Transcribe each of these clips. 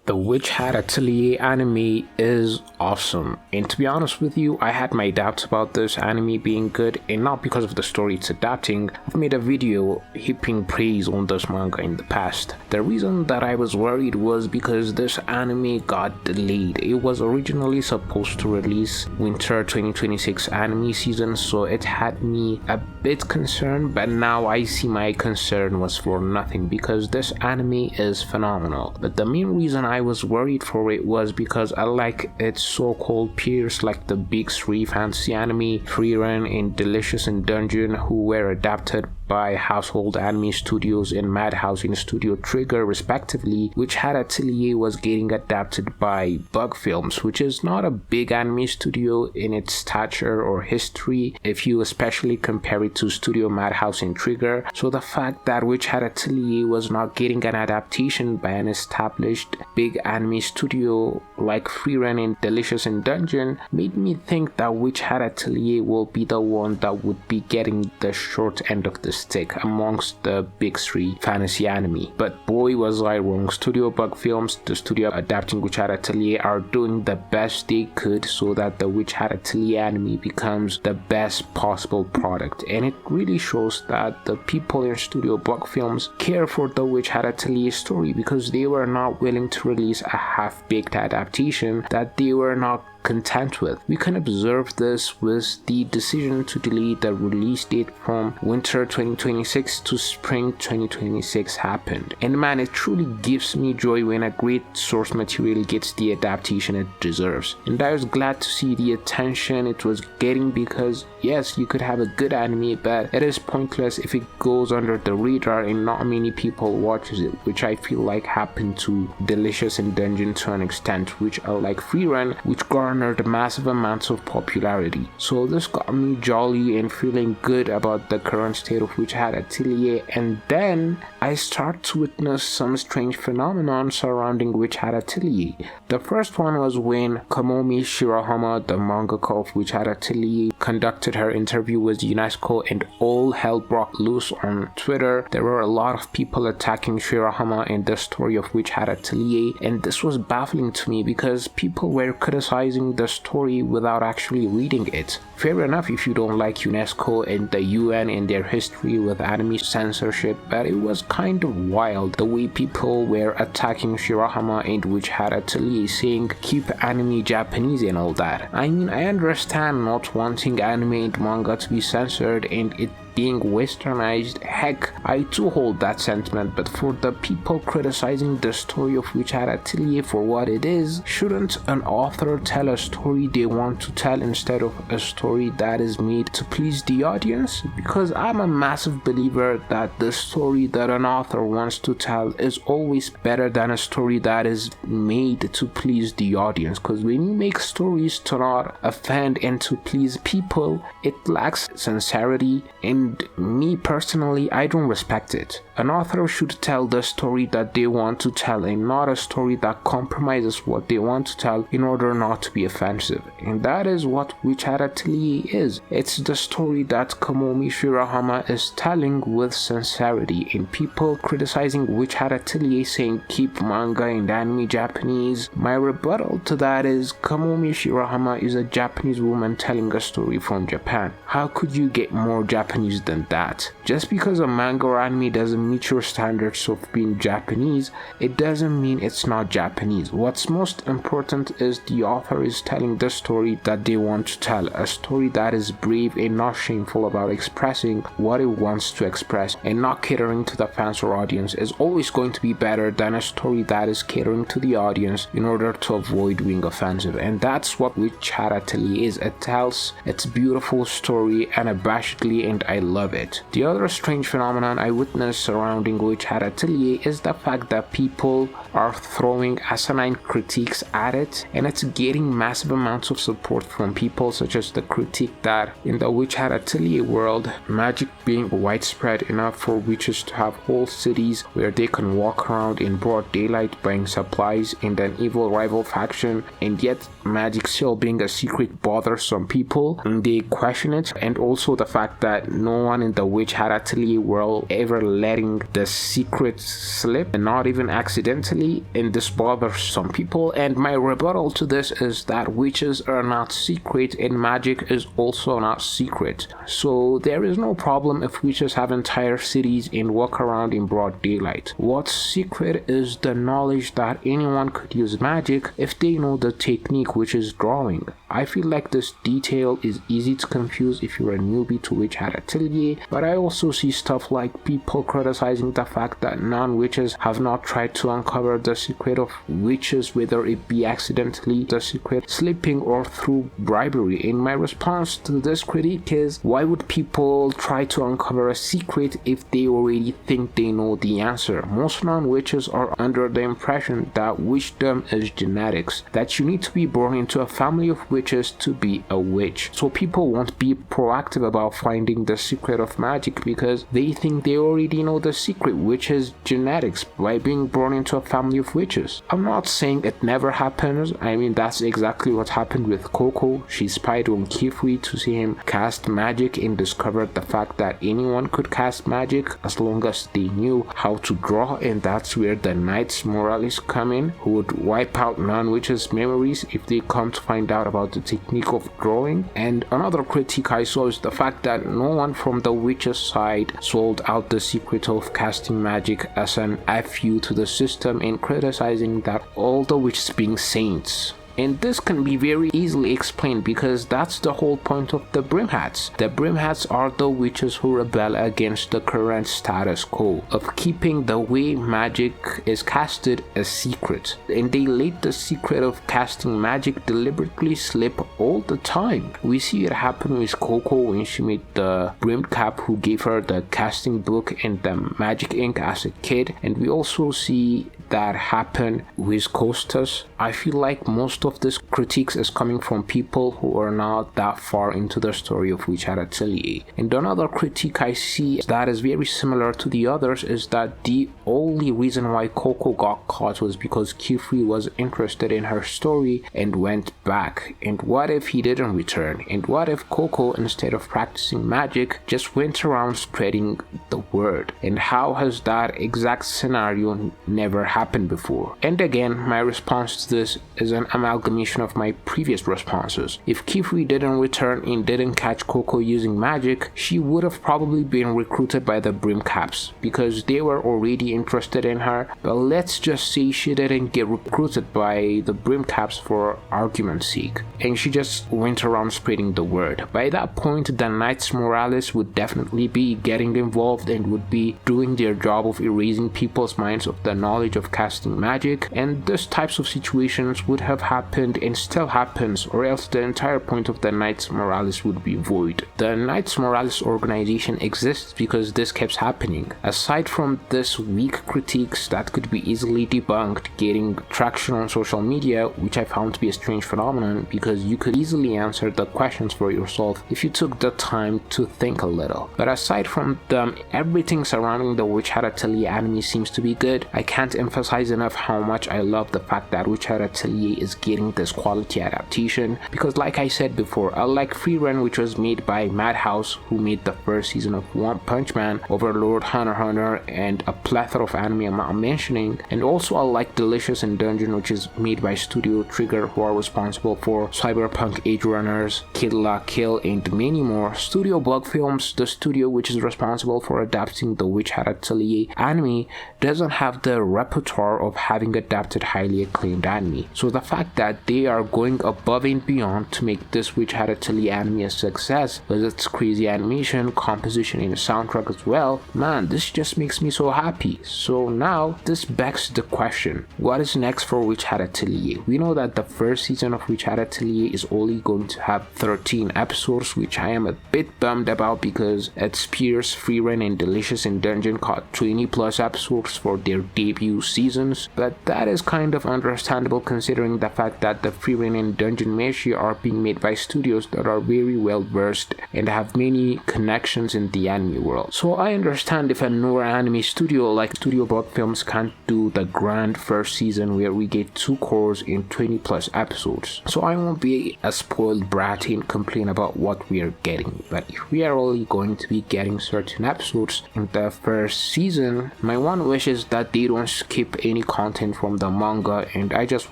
The Witch Hat Atelier anime is awesome, and to be honest with you, I had my doubts about this anime being good, and not because of the story it's adapting. I've made a video heaping praise on this manga in the past. The reason that I was worried was because this anime got delayed. It was originally supposed to release winter 2026 anime season, so it had me a bit concerned, but now I see my concern was for nothing because this anime is phenomenal. But the main reason I was worried for it was because I like its so-called peers like the big three fantasy anime, Frieren and Delicious in Dungeon, who were adapted by Household Anime Studios and Madhouse in Studio Trigger respectively, Witch Hat Atelier was getting adapted by Bug Films, which is not a big anime studio in its stature or history if you especially compare it to Studio Madhouse and Trigger. So the fact that Witch Hat Atelier was not getting an adaptation by an established big anime studio like Frieren and Delicious in Dungeon made me think that Witch Hat Atelier will be the one that would be getting the short end of the stick amongst the big three fantasy anime. But boy was I wrong. Studio Bug Films, the studio adapting Witch Hat Atelier, are doing the best they could so that the Witch Hat Atelier anime becomes the best possible product, and it really shows that the people in Studio Bug Films care for the Witch Hat Atelier story because they were not willing to release a half-baked adaptation that they were not content with. We can observe this with the decision to delay the release date from winter 2026 to spring 2026 happened. And man, it truly gives me joy when a great source material gets the adaptation it deserves. And I was glad to see the attention it was getting because yes, you could have a good anime, but it is pointless if it goes under the radar and not many people watches it, which I feel like happened to Delicious in Dungeon to an extent, which are like Frieren, which garnered massive amounts of popularity. So this got me jolly and feeling good about the current state of Witch Hat Atelier, and then I start to witness some strange phenomenon surrounding Witch Hat Atelier. The first one was when Kamomi Shirahama, the mangaka of Witch Hat Atelier, conducted her interview with UNESCO and all hell broke loose on Twitter. There were a lot of people attacking Shirahama and the story of Witch Hat Atelier, and this was baffling to me because people were criticizing the story without actually reading it. Fair enough if you don't like UNESCO and the UN and their history with anime censorship, but it was kind of wild the way people were attacking Shirahama and Witch Hat Atelier, saying keep anime Japanese and all that. I mean, I understand not wanting anime and manga to be censored and it being westernized. Heck, I too hold that sentiment, but for the people criticizing the story of Witch Hat Atelier for what it is, shouldn't an author tell a story they want to tell instead of a story that is made to please the audience? Because I'm a massive believer that the story that an author wants to tell is always better than a story that is made to please the audience, because when you make stories to not offend and to please people, it lacks sincerity, and me personally, I don't respect it. An author should tell the story that they want to tell and not a story that compromises what they want to tell in order not to be offensive. And that is what Witch Hat Atelier is. It's the story that Kamomi Shirahama is telling with sincerity, and people criticizing Witch Hat Atelier saying keep manga and anime Japanese. My rebuttal to that is Kamomi Shirahama is a Japanese woman telling a story from Japan. How could you get more Japanese than that? Just because a manga or anime doesn't meet your standards of being Japanese, it doesn't mean it's not Japanese. What's most important is the author is telling the story that they want to tell, a story that is brave and not shameful about expressing what it wants to express, and not catering to the fans or audience is always going to be better than a story that is catering to the audience in order to avoid being offensive. And that's what Witch Hat Atelier is. It tells its beautiful story unabashedly, and I love it. The other strange phenomenon I witnessed surrounding Witch Hat Atelier is the fact that people are throwing asinine critiques at it, and it's getting massive amounts of support from people such as the critique that in the Witch Hat Atelier world, magic being widespread enough for witches to have whole cities where they can walk around in broad daylight buying supplies and an evil rival faction, and yet magic still being a secret bothers some people and they question it, and also the fact that no no one in the Witch Hat Atelier world ever letting the secret slip, and not even accidentally, and this bothers some people. And my rebuttal to this is that witches are not secret and magic is also not secret. So there is no problem if witches have entire cities and walk around in broad daylight. What's secret is the knowledge that anyone could use magic if they know the technique, which is drawing. I feel like this detail is easy to confuse if you're a newbie to Witch Hat Atelier, but I also see stuff like people criticizing the fact that non-witches have not tried to uncover the secret of witches, whether it be accidentally the secret slipping or through bribery. And my response to this critique is, why would people try to uncover a secret if they already think they know the answer? Most non-witches are under the impression that witchdom is genetics, that you need to be born into a family of witches to be a witch. So people won't be proactive about finding the secret of magic because they think they already know the secret, which is genetics, by being born into a family of witches. I'm not saying it never happens. I mean, that's exactly what happened with Coco. She spied on Qifrey to see him cast magic and discovered the fact that anyone could cast magic as long as they knew how to draw, and that's where the Knights Morales come in, who would wipe out non-witches' memories if they come to find out about the technique of drawing. And another critique I saw is the fact that no one from the witches side sold out the secret of casting magic as an FU to the system, and criticizing that all the witches being saints. And this can be very easily explained because that's the whole point of the Brim Hats. The Brim Hats are the witches who rebel against the current status quo of keeping the way magic is casted a secret. And they let the secret of casting magic deliberately slip all the time. We see it happen with Coco when she met the Brim Cap who gave her the casting book and the magic ink as a kid. And we also see that happen with Costas. I feel like most of this critiques is coming from people who are not that far into the story of Witch Hat Atelier. And another critique I see that is very similar to the others is that the only reason why Coco got caught was because Qifrey was interested in her story and went back. And what if he didn't return? And what if Coco, instead of practicing magic, just went around spreading the word? And how has that exact scenario never happened before? And again, my response to this is an amalgamation of my previous responses. If Qifrey didn't return and didn't catch Coco using magic, she would have probably been recruited by the Brim Caps because they were already interested in her. But let's just say she didn't get recruited by the Brim Caps for argument's sake, and she just went around spreading the word. By that point, the Knights Morales would definitely be getting involved and would be doing their job of erasing people's minds of the knowledge of casting magic, and these types of situations would have happened and still happens, or else the entire point of the Knights Morales would be void. The Knights Morales organization exists because this keeps happening. Aside from this weak critiques that could be easily debunked getting traction on social media, which I found to be a strange phenomenon because you could easily answer the questions for yourself if you took the time to think a little. But aside from them, everything surrounding the Witch Hat Atelier anime seems to be good. I can't emphasize enough how much I love the fact that Witch Hat Atelier is getting this quality adaptation, because like I said before, unlike Free Run, which was made by Madhouse, who made the first season of One Punch Man, Overlord, Hunter x Hunter, and a plethora of anime I'm not mentioning, and also unlike Delicious and Dungeon, which is made by Studio Trigger, who are responsible for Cyberpunk Edge Runners, Kill La Kill, and many more, Studio Bug Films, the studio which is responsible for adapting the Witch Hat Atelier anime, doesn't have the repertoire of having adapted highly acclaimed anime. So the fact that they are going above and beyond to make this Witch Hat Atelier anime a success with its crazy animation, composition, and soundtrack as well, man, this just makes me so happy. So now this begs the question, what is next for Witch Hat Atelier? We know that the first season of Witch Hat Atelier is only going to have 13 episodes, which I am a bit bummed about because its peers Free Run and Delicious and Dungeon caught 20 plus episodes for their debut seasons, but that is kind of understandable considering the fact that the Freeman and Dungeon Meshi are being made by studios that are very well versed and have many connections in the anime world. So I understand if a newer anime studio like Studio Bot Films can't do the grand first season where we get 2 cores in 20 plus episodes. So I won't be a spoiled brat and complain about what we are getting, but if we are only going to be getting certain episodes in the first season, my one wish is that they don't skip any content from the manga, and I just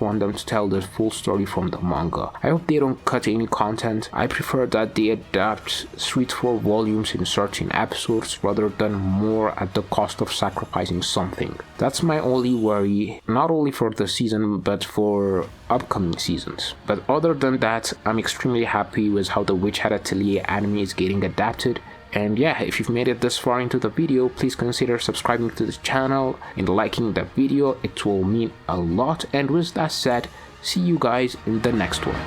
want them to tell the full story from the manga. I hope they don't cut any content. I prefer that they adapt 3 to 4 volumes in certain episodes rather than more at the cost of sacrificing something. That's my only worry, not only for the season but for upcoming seasons. But other than that, I'm extremely happy with how the Witch Hat Atelier anime is getting adapted. And yeah, if you've made it this far into the video, please consider subscribing to this channel and liking the video. It will mean a lot. And with that said, see you guys in the next one.